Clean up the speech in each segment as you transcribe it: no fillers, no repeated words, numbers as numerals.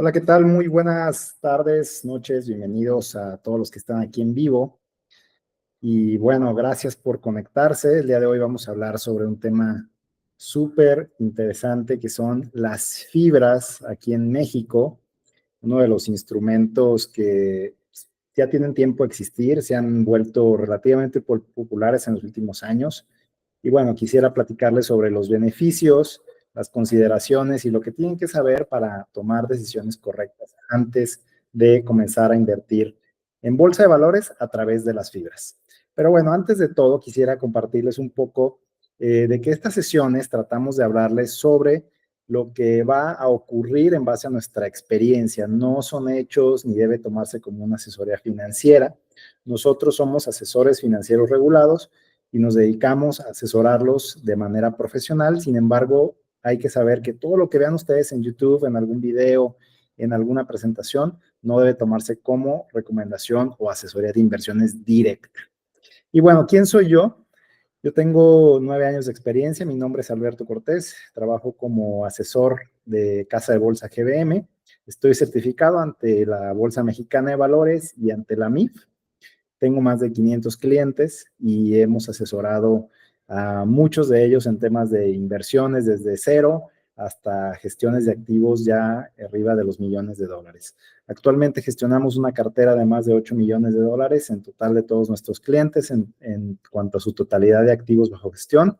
Hola, ¿qué tal? Muy buenas tardes, noches, bienvenidos a todos los que están aquí en vivo. Y bueno, gracias por conectarse. El día de hoy vamos a hablar sobre un tema súper interesante que son las fibras aquí en México, uno de los instrumentos que ya tienen tiempo de existir, se han vuelto relativamente populares en los últimos años. Y bueno, quisiera platicarles sobre los beneficios, las consideraciones y lo que tienen que saber para tomar decisiones correctas antes de comenzar a invertir en bolsa de valores a través de las fibras. Pero bueno, antes de todo, quisiera compartirles un poco de que estas sesiones tratamos de hablarles sobre lo que va a ocurrir en base a nuestra experiencia. No son hechos ni debe tomarse como una asesoría financiera. Nosotros somos asesores financieros regulados y nos dedicamos a asesorarlos de manera profesional. Sin embargo, hay que saber que todo lo que vean ustedes en YouTube, en algún video, en alguna presentación, no debe tomarse como recomendación o asesoría de inversiones directa. Y bueno, ¿quién soy yo? Yo tengo 9 años de experiencia, mi nombre es Alberto Cortés, trabajo como asesor de Casa de Bolsa GBM, estoy certificado ante la Bolsa Mexicana de Valores y ante la MIF, tengo más de 500 clientes y hemos asesorado a muchos de ellos en temas de inversiones desde cero hasta gestiones de activos ya arriba de los millones de dólares. Actualmente gestionamos una cartera de más de 8 millones de dólares en total de todos nuestros clientes en cuanto a su totalidad de activos bajo gestión.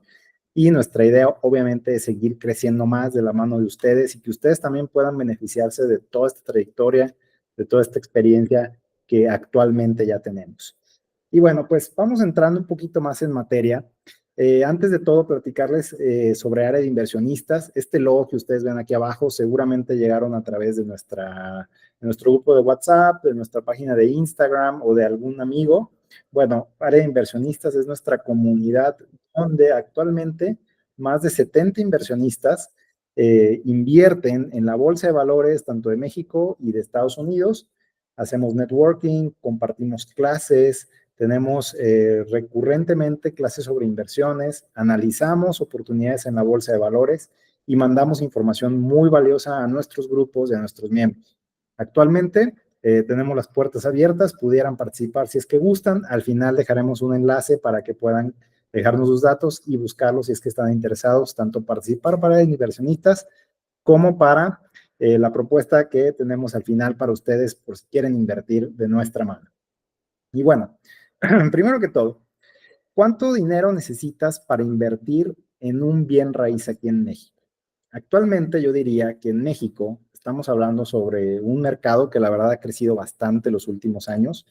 Y nuestra idea, obviamente, es seguir creciendo más de la mano de ustedes y que ustedes también puedan beneficiarse de toda esta trayectoria, de toda esta experiencia que actualmente ya tenemos. Y bueno, pues vamos entrando un poquito más en materia. Antes de todo, platicarles sobre área de inversionistas. Este logo que ustedes ven aquí abajo seguramente llegaron a través de nuestro grupo de WhatsApp, de nuestra página de Instagram o de algún amigo. Bueno, área de inversionistas es nuestra comunidad donde actualmente más de 70 inversionistas invierten en la bolsa de valores tanto de México y de Estados Unidos. Hacemos networking, compartimos clases, tenemos recurrentemente clases sobre inversiones, analizamos oportunidades en la bolsa de valores y mandamos información muy valiosa a nuestros grupos y a nuestros miembros. Actualmente tenemos las puertas abiertas, pudieran participar si es que gustan. Al final dejaremos un enlace para que puedan dejarnos sus datos y buscarlos si es que están interesados, tanto participar para inversionistas como para la propuesta que tenemos al final para ustedes por si quieren invertir de nuestra mano. Y bueno, primero que todo, ¿cuánto dinero necesitas para invertir en un bien raíz aquí en México? Actualmente yo diría que en México estamos hablando sobre un mercado que la verdad ha crecido bastante los últimos años,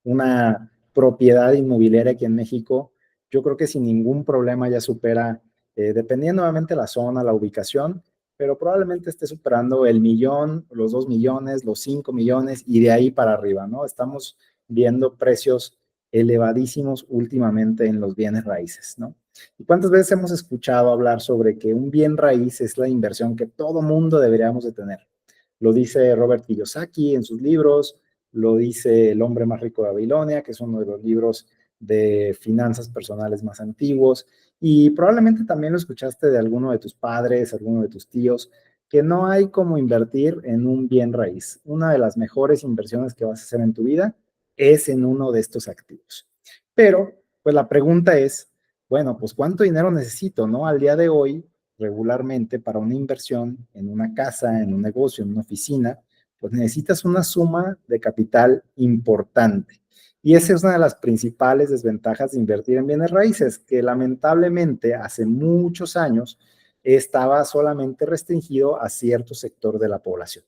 una propiedad inmobiliaria aquí en México, yo creo que sin ningún problema ya supera, dependiendo obviamente la zona, la ubicación, pero probablemente esté superando el millón, los 2 millones, los 5 millones y de ahí para arriba, ¿no? Estamos viendo precios elevadísimos últimamente en los bienes raíces, ¿no? ¿Y cuántas veces hemos escuchado hablar sobre que un bien raíz es la inversión que todo mundo deberíamos de tener? Lo dice Robert Kiyosaki en sus libros, lo dice El hombre más rico de Babilonia, que es uno de los libros de finanzas personales más antiguos, y probablemente también lo escuchaste de alguno de tus padres, alguno de tus tíos, que no hay como invertir en un bien raíz. Una de las mejores inversiones que vas a hacer en tu vida es en uno de estos activos. Pero, pues la pregunta es, bueno, pues ¿cuánto dinero necesito, no? Al día de hoy, regularmente, para una inversión en una casa, en un negocio, en una oficina, pues necesitas una suma de capital importante. Y esa es una de las principales desventajas de invertir en bienes raíces, que lamentablemente hace muchos años estaba solamente restringido a cierto sector de la población.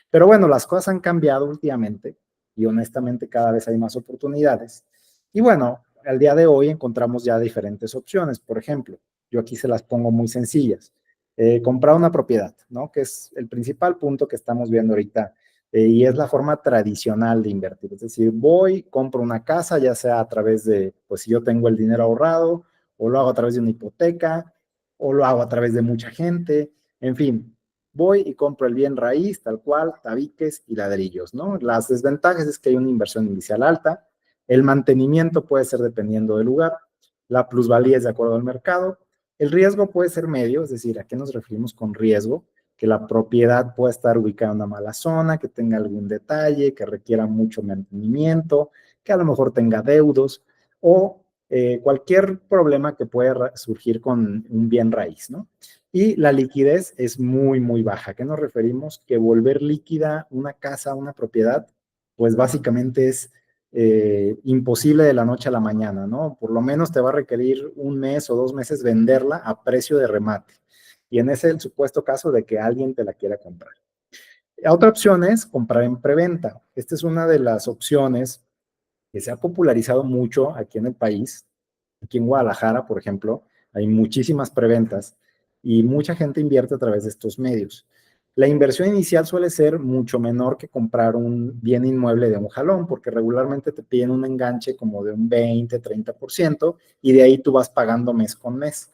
Pero bueno, las cosas han cambiado últimamente y honestamente cada vez hay más oportunidades. Y bueno, al día de hoy encontramos ya diferentes opciones. Por ejemplo, yo aquí se las pongo muy sencillas. Comprar una propiedad, ¿no? Que es el principal punto que estamos viendo ahorita y es la forma tradicional de invertir. Es decir, voy, compro una casa, ya sea a través de, pues si yo tengo el dinero ahorrado, o lo hago a través de una hipoteca, o lo hago a través de mucha gente, en fin, voy y compro el bien raíz, tal cual, tabiques y ladrillos, ¿no? Las desventajas es que hay una inversión inicial alta, el mantenimiento puede ser dependiendo del lugar, la plusvalía es de acuerdo al mercado, el riesgo puede ser medio, es decir, ¿a qué nos referimos con riesgo? que la propiedad pueda estar ubicada en una mala zona, que tenga algún detalle, que requiera mucho mantenimiento, que a lo mejor tenga deudos o cualquier problema que pueda surgir con un bien raíz, ¿no? Y la liquidez es muy, muy baja. ¿A qué nos referimos? Que volver líquida una casa, una propiedad, pues básicamente es imposible de la noche a la mañana, ¿no? Por lo menos te va a requerir un mes o 2 meses venderla a precio de remate. Y en ese es el supuesto caso de que alguien te la quiera comprar. Otra opción es comprar en preventa. Esta es una de las opciones que se ha popularizado mucho aquí en el país. Aquí en Guadalajara, por ejemplo, hay muchísimas preventas y mucha gente invierte a través de estos medios. La inversión inicial suele ser mucho menor que comprar un bien inmueble de un jalón, porque regularmente te piden un enganche como de un 20-30% y de ahí tú vas pagando mes con mes.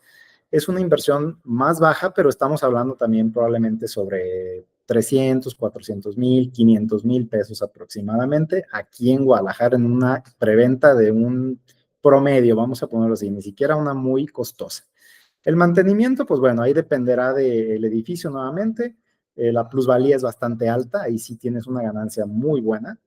Es una inversión más baja, pero estamos hablando también probablemente sobre 300, 400,000, 500,000 pesos aproximadamente aquí en Guadalajara en una preventa de un promedio, vamos a ponerlo así, ni siquiera una muy costosa. El mantenimiento, pues bueno, ahí dependerá del edificio nuevamente. La plusvalía es bastante alta, ahí sí tienes una ganancia muy buena,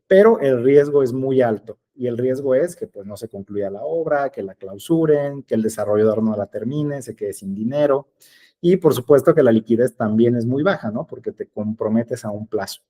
pero el riesgo es muy alto. Y el riesgo es que pues no se concluya la obra, que la clausuren, que el desarrollador no la termine, se quede sin dinero. Y por supuesto que la liquidez también es muy baja, ¿no? Porque te comprometes a un plazo.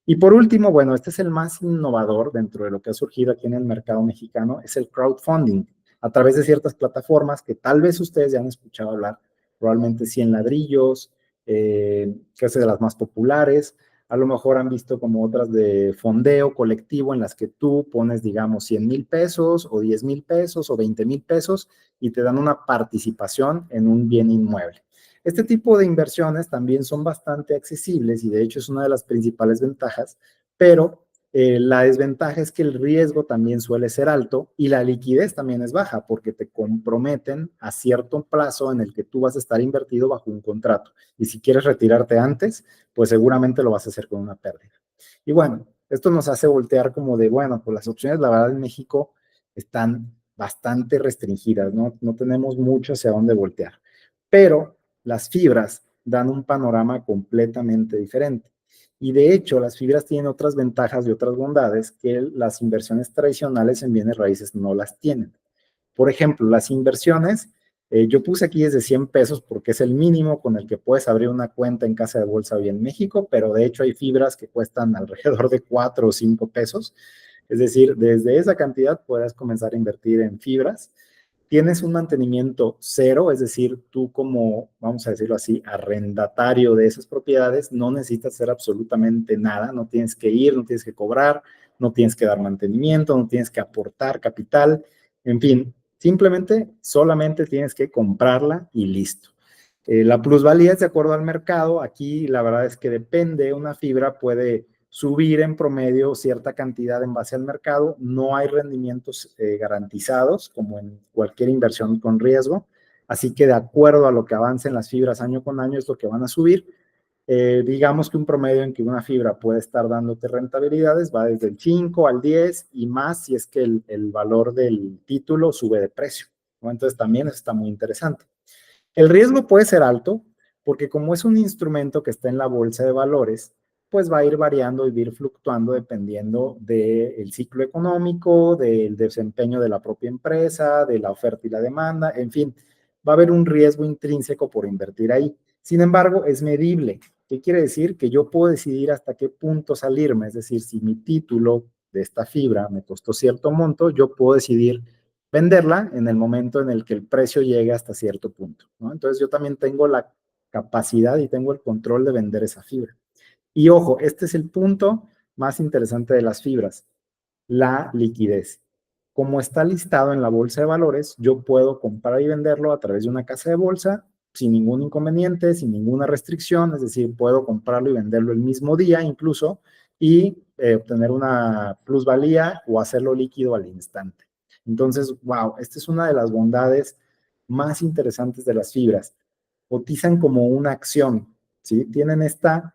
Y por último, bueno, este es el más innovador dentro de lo que ha surgido aquí en el mercado mexicano, es el crowdfunding, a través de ciertas plataformas que tal vez ustedes ya han escuchado hablar, probablemente 100 ladrillos, que es de las más populares, a lo mejor han visto como otras de fondeo colectivo en las que tú pones, digamos, 100,000 pesos o 10,000 pesos o 20,000 pesos y te dan una participación en un bien inmueble. Este tipo de inversiones también son bastante accesibles y de hecho es una de las principales ventajas, pero la desventaja es que el riesgo también suele ser alto y la liquidez también es baja porque te comprometen a cierto plazo en el que tú vas a estar invertido bajo un contrato. Y si quieres retirarte antes, pues seguramente lo vas a hacer con una pérdida. Y bueno, esto nos hace voltear como de, bueno, pues las opciones, la verdad, en México están bastante restringidas, ¿no? No tenemos mucho hacia dónde voltear. Pero las fibras dan un panorama completamente diferente. Y de hecho, las fibras tienen otras ventajas y otras bondades que las inversiones tradicionales en bienes raíces no las tienen. Por ejemplo, las inversiones, yo puse aquí desde 100 pesos porque es el mínimo con el que puedes abrir una cuenta en casa de bolsa hoy en México, pero de hecho hay fibras que cuestan alrededor de 4 o 5 pesos. Es decir, desde esa cantidad puedes comenzar a invertir en fibras. Tienes un mantenimiento cero, es decir, tú como, vamos a decirlo así, arrendatario de esas propiedades, no necesitas hacer absolutamente nada, no tienes que ir, no tienes que cobrar, no tienes que dar mantenimiento, no tienes que aportar capital, en fin, simplemente solamente tienes que comprarla y listo. La plusvalía es de acuerdo al mercado. Aquí la verdad es que depende. Una fibra puede subir en promedio cierta cantidad en base al mercado. No hay rendimientos garantizados como en cualquier inversión con riesgo. Así que de acuerdo a lo que avancen las fibras año con año es lo que van a subir. Digamos que un promedio en que una fibra puede estar dándote rentabilidades va desde el 5 al 10 y más si es que el valor del título sube de precio, ¿no? Entonces también está muy interesante. El riesgo puede ser alto porque como es un instrumento que está en la bolsa de valores, pues va a ir variando y va a ir fluctuando dependiendo del ciclo económico, del desempeño de la propia empresa, de la oferta y la demanda, en fin, va a haber un riesgo intrínseco por invertir ahí. Sin embargo, es medible. ¿Qué quiere decir? Que yo puedo decidir hasta qué punto salirme, es decir, si mi título de esta fibra me costó cierto monto, yo puedo decidir venderla en el momento en el que el precio llegue hasta cierto punto, ¿no? Entonces yo también tengo la capacidad y tengo el control de vender esa fibra. Y ojo, este es el punto más interesante de las fibras, la liquidez. Como está listado en la bolsa de valores, yo puedo comprar y venderlo a través de una casa de bolsa sin ningún inconveniente, sin ninguna restricción, es decir, puedo comprarlo y venderlo el mismo día incluso y obtener una plusvalía o hacerlo líquido al instante. Entonces, wow, esta es una de las bondades más interesantes de las fibras. Cotizan como una acción, ¿sí? Tienen esta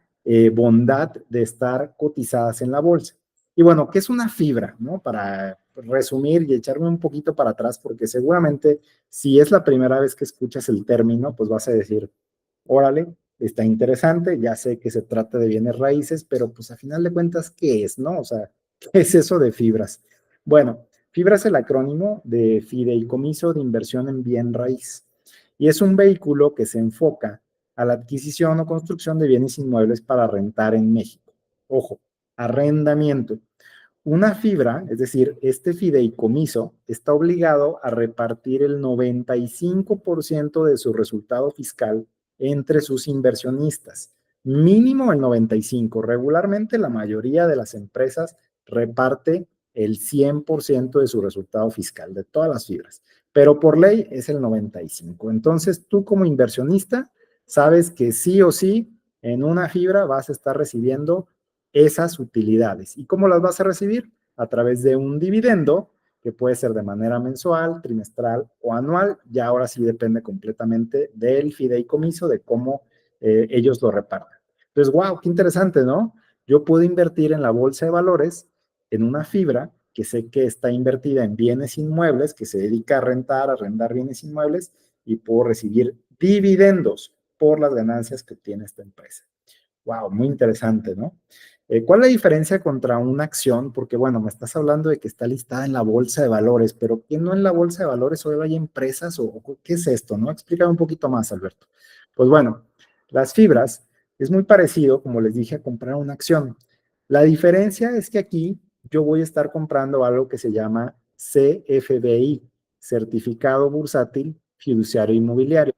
bondad de estar cotizadas en la bolsa. Y bueno, ¿qué es una fibra? ¿No? Para resumir y echarme un poquito para atrás, porque seguramente si es la primera vez que escuchas el término, pues vas a decir, órale, está interesante, ya sé que se trata de bienes raíces, pero pues a final de cuentas, ¿qué es, no? O sea, ¿qué es eso de fibras? Bueno, fibra es el acrónimo de Fideicomiso de Inversión en Bien Raíz y es un vehículo que se enfoca a la adquisición o construcción de bienes inmuebles para rentar en México. Ojo, arrendamiento. Una fibra, es decir, este fideicomiso, está obligado a repartir el 95% de su resultado fiscal entre sus inversionistas. Mínimo el 95%. Regularmente la mayoría de las empresas reparte el 100% de su resultado fiscal, de todas las fibras. Pero por ley es el 95%. Entonces tú como inversionista sabes que sí o sí en una fibra vas a estar recibiendo esas utilidades. ¿Y cómo las vas a recibir? A través de un dividendo que puede ser de manera mensual, trimestral o anual. Ya ahora sí depende completamente del fideicomiso, de cómo ellos lo repartan. Entonces, wow, qué interesante, ¿no? Yo puedo invertir en la bolsa de valores en una fibra que sé que está invertida en bienes inmuebles, que se dedica a rentar, a arrendar bienes inmuebles y puedo recibir dividendos por las ganancias que tiene esta empresa. Wow, muy interesante, ¿no? ¿Cuál es la diferencia contra una acción? Porque, bueno, me estás hablando de que está listada en la bolsa de valores, pero ¿qué no en la bolsa de valores hoy hay empresas o qué es esto, no? Explícame un poquito más, Alberto. Pues bueno, las fibras es muy parecido, como les dije, a comprar una acción. La diferencia es que aquí yo voy a estar comprando algo que se llama CFBI, Certificado Bursátil Fiduciario Inmobiliario.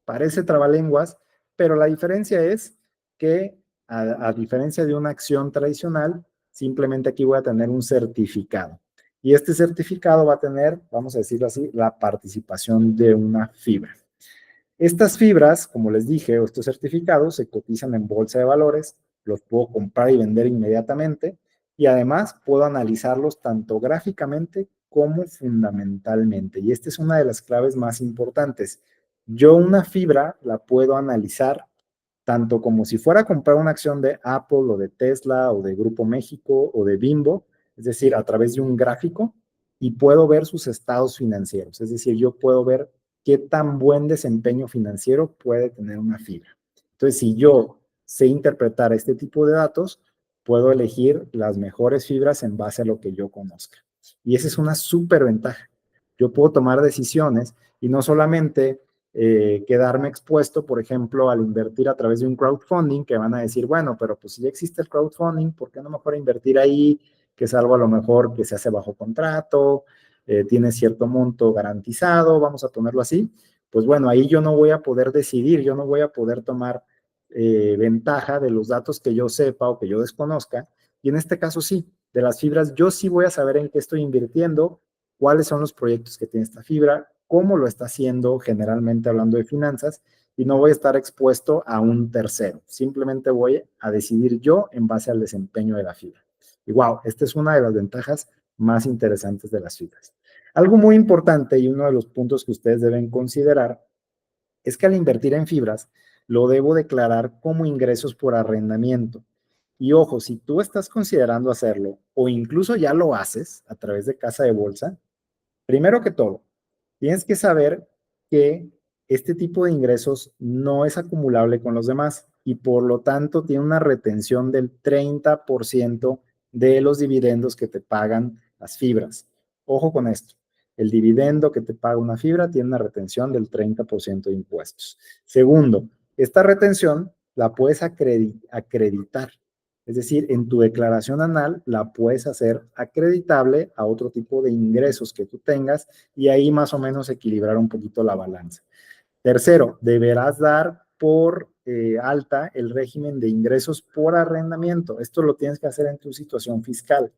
Parece trabalenguas, pero la diferencia es que a diferencia de una acción tradicional, simplemente aquí voy a tener un certificado. Y este certificado va a tener, vamos a decirlo así, la participación de una fibra. Estas fibras, como les dije, o estos certificados se cotizan en bolsa de valores, los puedo comprar y vender inmediatamente y además puedo analizarlos tanto gráficamente como fundamentalmente. Y esta es una de las claves más importantes. Yo una fibra la puedo analizar tanto como si fuera a comprar una acción de Apple o de Tesla o de Grupo México o de Bimbo, es decir, a través de un gráfico y puedo ver sus estados financieros. Es decir, yo puedo ver qué tan buen desempeño financiero puede tener una fibra. Entonces, si yo sé interpretar este tipo de datos, puedo elegir las mejores fibras en base a lo que yo conozca. Y esa es una súper ventaja. Yo puedo tomar decisiones y no solamente quedarme expuesto, por ejemplo, al invertir a través de un crowdfunding, que van a decir, bueno, pero pues si ya existe el crowdfunding, ¿por qué no mejor invertir ahí? Que es algo a lo mejor que se hace bajo contrato, tiene cierto monto garantizado, vamos a ponerlo así. Pues bueno, ahí yo no voy a poder decidir, yo no voy a poder tomar ventaja de los datos que yo sepa o que yo desconozca. Y en este caso sí, de las fibras, yo sí voy a saber en qué estoy invirtiendo, cuáles son los proyectos que tiene esta fibra, cómo lo está haciendo, generalmente hablando de finanzas, y no voy a estar expuesto a un tercero. Simplemente voy a decidir yo en base al desempeño de la fibra. Y wow, esta es una de las ventajas más interesantes de las fibras. Algo muy importante y uno de los puntos que ustedes deben considerar es que al invertir en fibras, lo debo declarar como ingresos por arrendamiento. Y ojo, si tú estás considerando hacerlo o incluso ya lo haces a través de casa de bolsa, primero que todo, tienes que saber que este tipo de ingresos no es acumulable con los demás y por lo tanto tiene una retención del 30% de los dividendos que te pagan las fibras. Ojo con esto. El dividendo que te paga una fibra tiene una retención del 30% de impuestos. Segundo, esta retención la puedes acreditar. Es decir, en tu declaración anual la puedes hacer acreditable a otro tipo de ingresos que tú tengas y ahí más o menos equilibrar un poquito la balanza. Tercero, deberás dar por alta el régimen de ingresos por arrendamiento. Esto lo tienes que hacer en tu situación fiscal.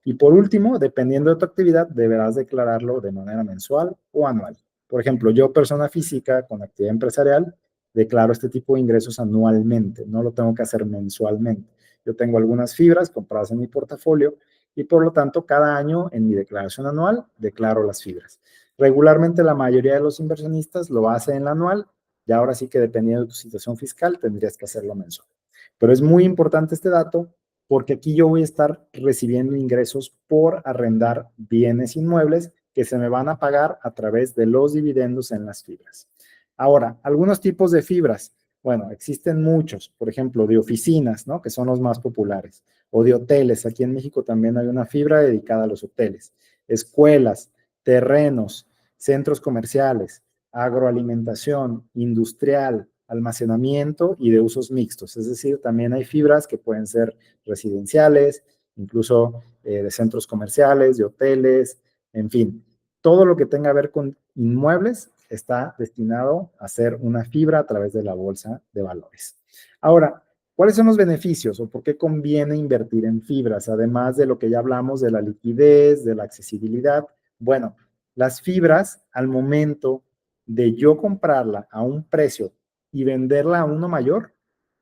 Y por último, dependiendo de tu actividad, deberás declararlo de manera mensual o anual. Por ejemplo, yo, persona física con actividad empresarial, declaro este tipo de ingresos anualmente, no lo tengo que hacer mensualmente. Yo tengo algunas fibras compradas en mi portafolio y por lo tanto cada año en mi declaración anual declaro las fibras. Regularmente la mayoría de los inversionistas lo hace en la anual y ahora sí que dependiendo de tu situación fiscal tendrías que hacerlo mensual. Pero es muy importante este dato porque aquí yo voy a estar recibiendo ingresos por arrendar bienes inmuebles que se me van a pagar a través de los dividendos en las fibras. Ahora, algunos tipos de fibras. Bueno, existen muchos, por ejemplo, de oficinas, ¿no? Que son los más populares, o de hoteles. Aquí en México también hay una fibra dedicada a los hoteles. Escuelas, terrenos, centros comerciales, agroalimentación, industrial, almacenamiento y de usos mixtos. Es decir, también hay fibras que pueden ser residenciales, incluso de centros comerciales, de hoteles, en fin, todo lo que tenga que ver con inmuebles está destinado a ser una fibra a través de la bolsa de valores. Ahora, ¿cuáles son los beneficios o por qué conviene invertir en fibras? Además de lo que ya hablamos de la liquidez, de la accesibilidad. Bueno, las fibras al momento de yo comprarla a un precio y venderla a uno mayor,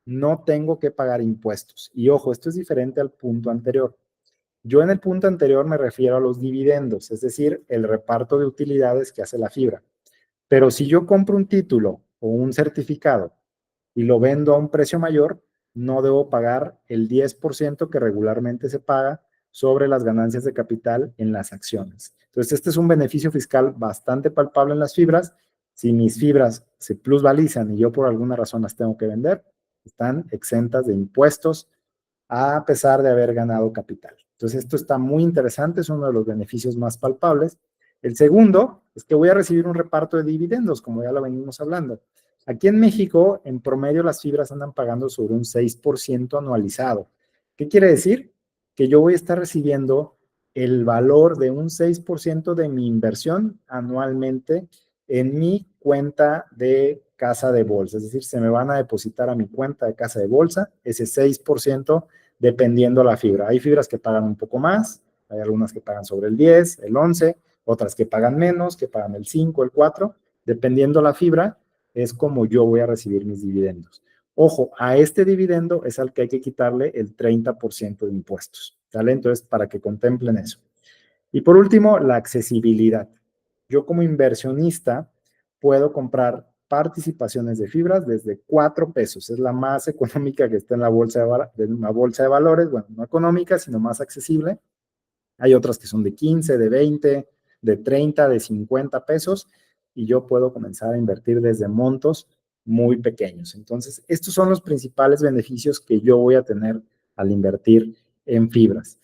no tengo que pagar impuestos. Y ojo, esto es diferente al punto anterior. Yo en el punto anterior me refiero a los dividendos, es decir, el reparto de utilidades que hace la fibra. Pero si yo compro un título o un certificado y lo vendo a un precio mayor, no debo pagar el 10% que regularmente se paga sobre las ganancias de capital en las acciones. Entonces, este es un beneficio fiscal bastante palpable en las fibras. Si mis fibras se plusvalizan y yo por alguna razón las tengo que vender, están exentas de impuestos a pesar de haber ganado capital. Entonces, esto está muy interesante, es uno de los beneficios más palpables. El segundo es que voy a recibir un reparto de dividendos, como ya lo venimos hablando. Aquí en México, en promedio, las fibras andan pagando sobre un 6% anualizado. ¿Qué quiere decir? Que yo voy a estar recibiendo el valor de un 6% de mi inversión anualmente en mi cuenta de casa de bolsa. Es decir, se me van a depositar a mi cuenta de casa de bolsa ese 6% dependiendo la fibra. Hay fibras que pagan un poco más, hay algunas que pagan sobre el 10, el 11, otras que pagan menos, que pagan el 5, el 4, dependiendo la fibra, es como yo voy a recibir mis dividendos. Ojo, a este dividendo es al que hay que quitarle el 30% de impuestos, ¿sale? Entonces, para que contemplen eso. Y por último, la accesibilidad. Yo como inversionista puedo comprar participaciones de fibras desde 4 pesos. Es la más económica que está en la bolsa de valores. Bueno, no económica, sino más accesible. Hay otras que son de 15, de 20, de 30, de 50 pesos y yo puedo comenzar a invertir desde montos muy pequeños. Entonces, estos son los principales beneficios que yo voy a tener al invertir en fibras.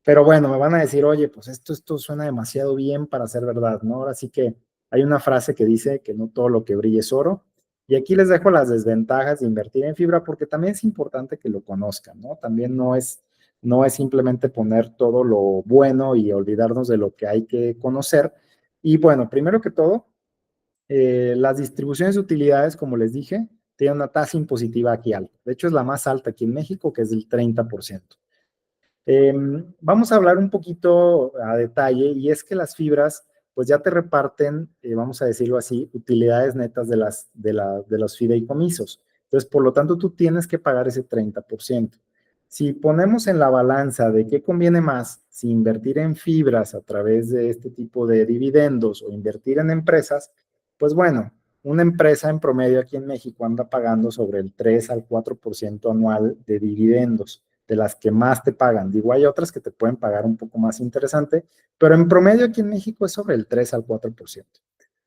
Pero bueno, me van a decir, oye, pues esto suena demasiado bien para ser verdad, ¿no? Ahora sí que hay una frase que dice que no todo lo que brille es oro. Y aquí les dejo las desventajas de invertir en fibra porque también es importante que lo conozcan, ¿no? También no es simplemente poner todo lo bueno y olvidarnos de lo que hay que conocer. Y bueno, primero que todo, las distribuciones de utilidades, como les dije, tienen una tasa impositiva aquí alta. De hecho, es la más alta aquí en México, que es del 30%. Vamos a hablar un poquito a detalle y es que las fibras pues ya te reparten, vamos a decirlo así, utilidades netas de los fideicomisos. Entonces, por lo tanto, tú tienes que pagar ese 30%. Si ponemos en la balanza de qué conviene más, si invertir en fibras a través de este tipo de dividendos o invertir en empresas, pues bueno, una empresa en promedio aquí en México anda pagando sobre el 3 al 4% anual de dividendos de las que más te pagan. Digo, hay otras que te pueden pagar un poco más interesante, pero en promedio aquí en México es sobre el 3 al 4%.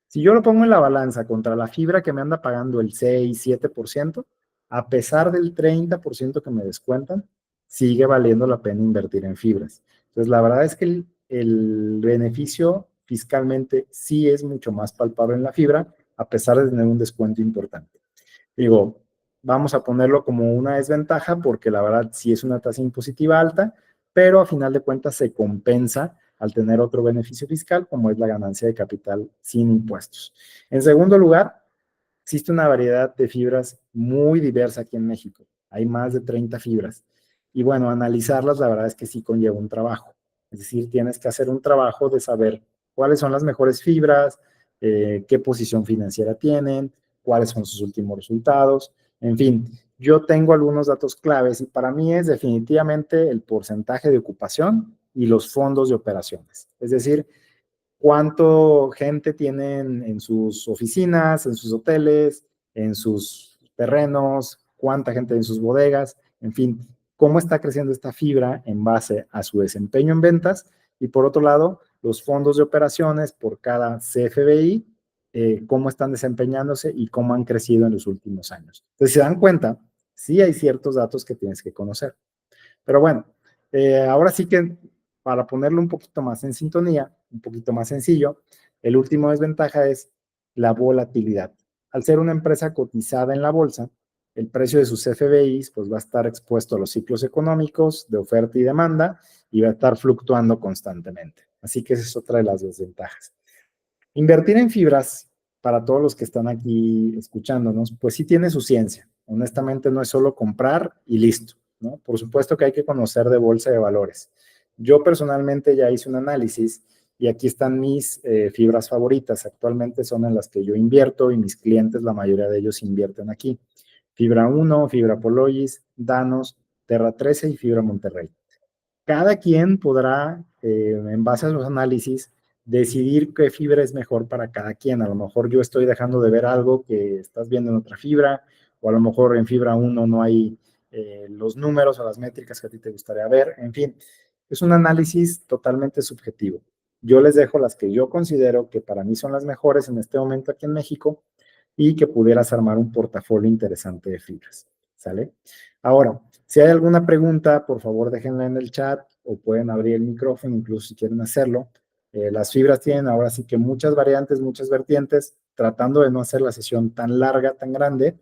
Si yo lo pongo en la balanza contra la fibra que me anda pagando el 6, 7%, a pesar del 30% que me descuentan, sigue valiendo la pena invertir en fibras. Entonces, la verdad es que el beneficio fiscalmente sí es mucho más palpable en la fibra, a pesar de tener un descuento importante. Digo, vamos a ponerlo como una desventaja porque la verdad sí es una tasa impositiva alta, pero a final de cuentas se compensa al tener otro beneficio fiscal como es la ganancia de capital sin impuestos. En segundo lugar, existe una variedad de fibras muy diversa aquí en México. Hay más de 30 fibras. Y bueno, analizarlas la verdad es que sí conlleva un trabajo. Es decir, tienes que hacer un trabajo de saber cuáles son las mejores fibras, qué posición financiera tienen, cuáles son sus últimos resultados. En fin, yo tengo algunos datos claves y para mí es definitivamente el porcentaje de ocupación y los fondos de operaciones. Es decir, cuánto gente tienen en sus oficinas, en sus hoteles, en sus terrenos, cuánta gente en sus bodegas, en fin, cómo está creciendo esta fibra en base a su desempeño en ventas y por otro lado, los fondos de operaciones por cada CFBI cómo están desempeñándose y cómo han crecido en los últimos años. Entonces, si se dan cuenta, sí hay ciertos datos que tienes que conocer. Pero bueno, ahora sí que para ponerlo un poquito más en sintonía, un poquito más sencillo, el último desventaja es la volatilidad. Al ser una empresa cotizada en la bolsa, el precio de sus FBIs pues va a estar expuesto a los ciclos económicos de oferta y demanda y va a estar fluctuando constantemente. Así que esa es otra de las desventajas. Invertir en fibras, para todos los que están aquí escuchándonos, pues sí tiene su ciencia. Honestamente, no es solo comprar y listo, ¿no? Por supuesto que hay que conocer de bolsa de valores. Yo personalmente ya hice un análisis y aquí están mis fibras favoritas. Actualmente son en las que yo invierto y mis clientes, la mayoría de ellos invierten aquí. Fibra 1, Fibra Prologis, Danos, Terra 13 y Fibra Monterrey. Cada quien podrá, en base a sus análisis, decidir qué fibra es mejor para cada quien. A lo mejor yo estoy dejando de ver algo que estás viendo en otra fibra, o a lo mejor en fibra 1 no hay los números o las métricas que a ti te gustaría ver. En fin, es un análisis totalmente subjetivo. Yo les dejo las que yo considero que para mí son las mejores en este momento aquí en México y que pudieras armar un portafolio interesante de fibras. ¿Sale? Ahora, si hay alguna pregunta, por favor déjenla en el chat o pueden abrir el micrófono, incluso si quieren hacerlo. Las fibras tienen ahora sí que muchas variantes, muchas vertientes, tratando de no hacer la sesión tan larga, tan grande.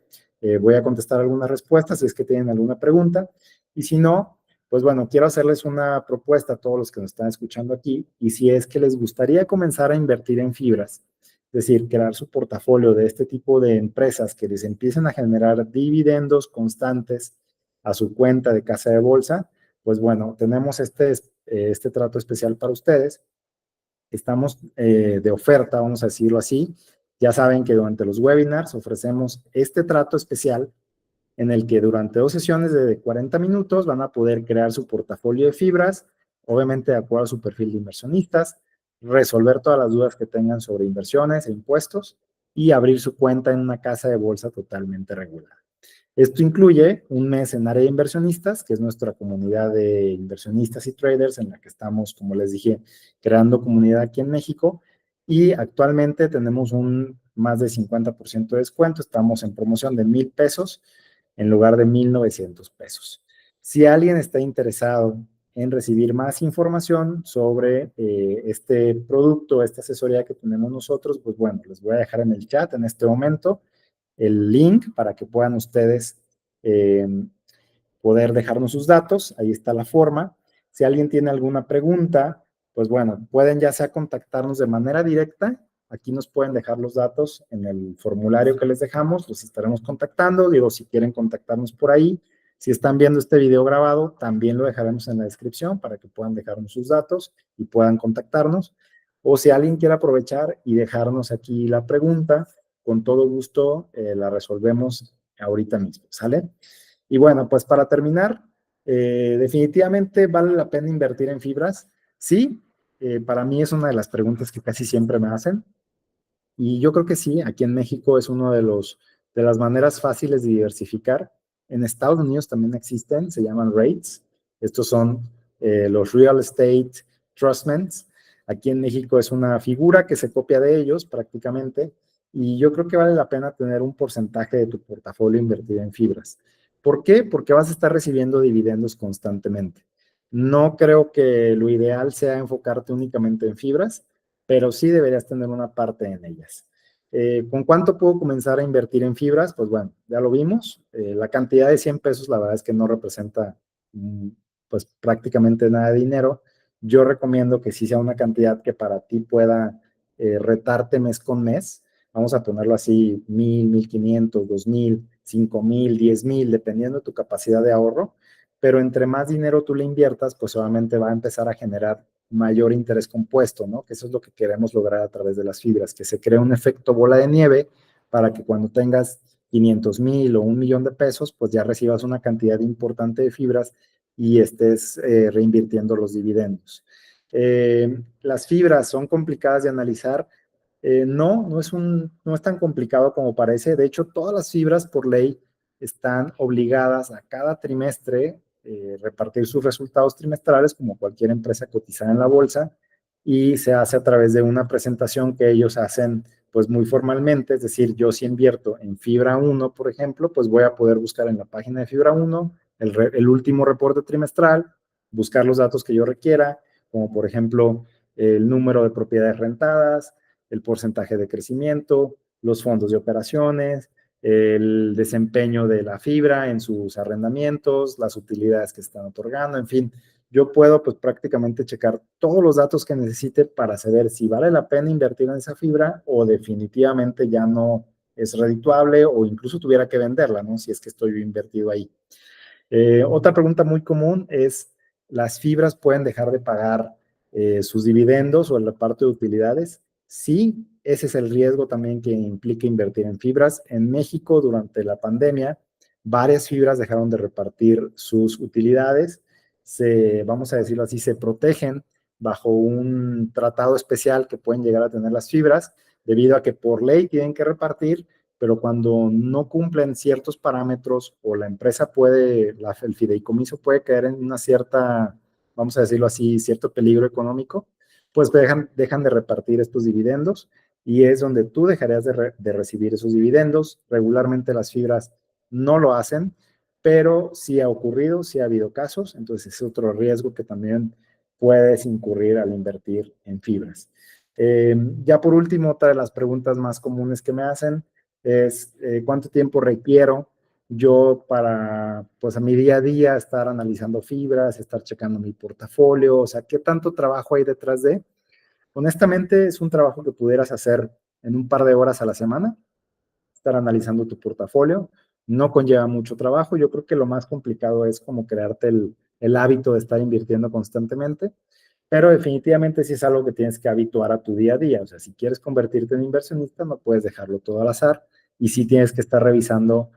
Voy a contestar algunas respuestas si es que tienen alguna pregunta. Y si no, pues bueno, quiero hacerles una propuesta a todos los que nos están escuchando aquí. Y si es que les gustaría comenzar a invertir en fibras, es decir, crear su portafolio de este tipo de empresas que les empiecen a generar dividendos constantes a su cuenta de casa de bolsa, pues bueno, tenemos este trato especial para ustedes. Estamos de oferta, vamos a decirlo así. Ya saben que durante los webinars ofrecemos este trato especial en el que durante 2 sesiones de 40 minutos van a poder crear su portafolio de fibras, obviamente de acuerdo a su perfil de inversionistas, resolver todas las dudas que tengan sobre inversiones e impuestos y abrir su cuenta en una casa de bolsa totalmente regular. Esto incluye un mes en área de inversionistas, que es nuestra comunidad de inversionistas y traders en la que estamos, como les dije, creando comunidad aquí en México. Y actualmente tenemos un más de 50% de descuento. Estamos en promoción de 1,000 pesos en lugar de 1,900 pesos. Si alguien está interesado en recibir más información sobre este producto, esta asesoría que tenemos nosotros, pues bueno, les voy a dejar en el chat en este momento el link para que puedan ustedes eh, poder dejarnos sus datos. Ahí está la forma. Si alguien tiene alguna pregunta, pues bueno, pueden ya sea contactarnos de manera directa. Aquí nos pueden dejar los datos en el formulario que les dejamos, los estaremos contactando. Digo, si quieren contactarnos por ahí, si están viendo este video grabado, también lo dejaremos en la descripción para que puedan dejarnos sus datos y puedan contactarnos. O si alguien quiere aprovechar y dejarnos aquí la pregunta, con todo gusto la resolvemos ahorita mismo, ¿sale? Y bueno, pues para terminar, definitivamente vale la pena invertir en fibras. Sí, para mí es una de las preguntas que casi siempre me hacen. Y yo creo que sí, aquí en México es uno de las maneras fáciles de diversificar. En Estados Unidos también existen, se llaman REITs. Estos son los Real Estate Trustments. Aquí en México es una figura que se copia de ellos prácticamente. Y yo creo que vale la pena tener un porcentaje de tu portafolio invertido en fibras. ¿Por qué? Porque vas a estar recibiendo dividendos constantemente. No creo que lo ideal sea enfocarte únicamente en fibras, pero sí deberías tener una parte en ellas. ¿Con cuánto puedo comenzar a invertir en fibras? Pues bueno, ya lo vimos. La cantidad de 100 pesos, la verdad es que no representa pues prácticamente nada de dinero. Yo recomiendo que sí sea una cantidad que para ti pueda retarte mes con mes. Vamos a ponerlo así, 1,000, 1,500, 2,000, 5,000, 10,000, dependiendo de tu capacidad de ahorro. Pero entre más dinero tú le inviertas, pues obviamente va a empezar a generar mayor interés compuesto, ¿no? Que eso es lo que queremos lograr a través de las fibras, que se cree un efecto bola de nieve para que cuando tengas 500,000 o 1,000,000 de pesos, pues ya recibas una cantidad importante de fibras y estés reinvirtiendo los dividendos. Las fibras son complicadas de analizar. No, no es tan complicado como parece. De hecho, todas las fibras por ley están obligadas a cada trimestre repartir sus resultados trimestrales como cualquier empresa cotizada en la bolsa y se hace a través de una presentación que ellos hacen pues muy formalmente, es decir, yo si invierto en Fibra 1, por ejemplo, pues voy a poder buscar en la página de Fibra 1 el último reporte trimestral, buscar los datos que yo requiera, como por ejemplo el número de propiedades rentadas, el porcentaje de crecimiento, los fondos de operaciones, el desempeño de la fibra en sus arrendamientos, las utilidades que están otorgando, en fin, yo puedo pues prácticamente checar todos los datos que necesite para saber si vale la pena invertir en esa fibra o definitivamente ya no es redituable o incluso tuviera que venderla, ¿no? Si es que estoy invertido ahí. Otra pregunta muy común es, ¿las fibras pueden dejar de pagar sus dividendos o el reparto de utilidades? Sí, ese es el riesgo también que implica invertir en fibras. En México, durante la pandemia, varias fibras dejaron de repartir sus utilidades. Vamos a decirlo así, se protegen bajo un tratado especial que pueden llegar a tener las fibras, debido a que por ley tienen que repartir, pero cuando no cumplen ciertos parámetros o la empresa el fideicomiso puede caer en una cierta, vamos a decirlo así, cierto peligro económico, pues dejan de repartir estos dividendos y es donde tú dejarías de recibir esos dividendos. Regularmente las fibras no lo hacen, pero sí ha ocurrido, sí ha habido casos, entonces es otro riesgo que también puedes incurrir al invertir en fibras. Ya por último, otra de las preguntas más comunes que me hacen es cuánto tiempo requiero yo para, pues a mi día a día, estar analizando fibras, estar checando mi portafolio, o sea, qué tanto trabajo hay detrás de. Honestamente, es un trabajo que pudieras hacer en un par de horas a la semana, estar analizando tu portafolio. No conlleva mucho trabajo. Yo creo que lo más complicado es como crearte el hábito de estar invirtiendo constantemente, pero definitivamente sí es algo que tienes que habituar a tu día a día. O sea, si quieres convertirte en inversionista, no puedes dejarlo todo al azar y sí tienes que estar revisando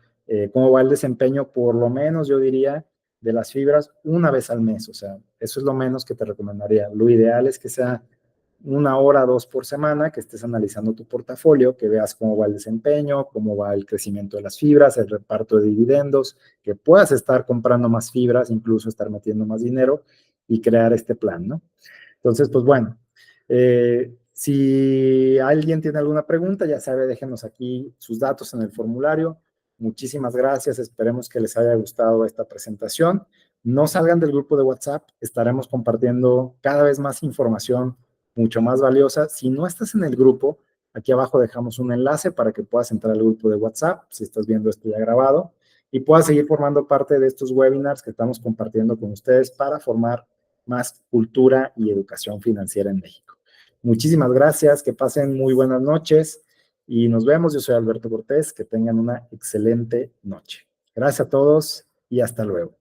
cómo va el desempeño, por lo menos yo diría, de las fibras una vez al mes. O sea, eso es lo menos que te recomendaría. Lo ideal es que sea una hora, dos por semana, que estés analizando tu portafolio, que veas cómo va el desempeño, cómo va el crecimiento de las fibras, el reparto de dividendos, que puedas estar comprando más fibras, incluso estar metiendo más dinero y crear este plan, ¿no? Entonces, pues bueno, si alguien tiene alguna pregunta, ya sabe, déjenos aquí sus datos en el formulario. Muchísimas gracias, esperemos que les haya gustado esta presentación. No salgan del grupo de WhatsApp, estaremos compartiendo cada vez más información mucho más valiosa. Si no estás en el grupo, aquí abajo dejamos un enlace para que puedas entrar al grupo de WhatsApp, si estás viendo esto ya grabado, y puedas seguir formando parte de estos webinars que estamos compartiendo con ustedes para formar más cultura y educación financiera en México. Muchísimas gracias, que pasen muy buenas noches y nos vemos. Yo soy Alberto Cortés, que tengan una excelente noche. Gracias a todos y hasta luego.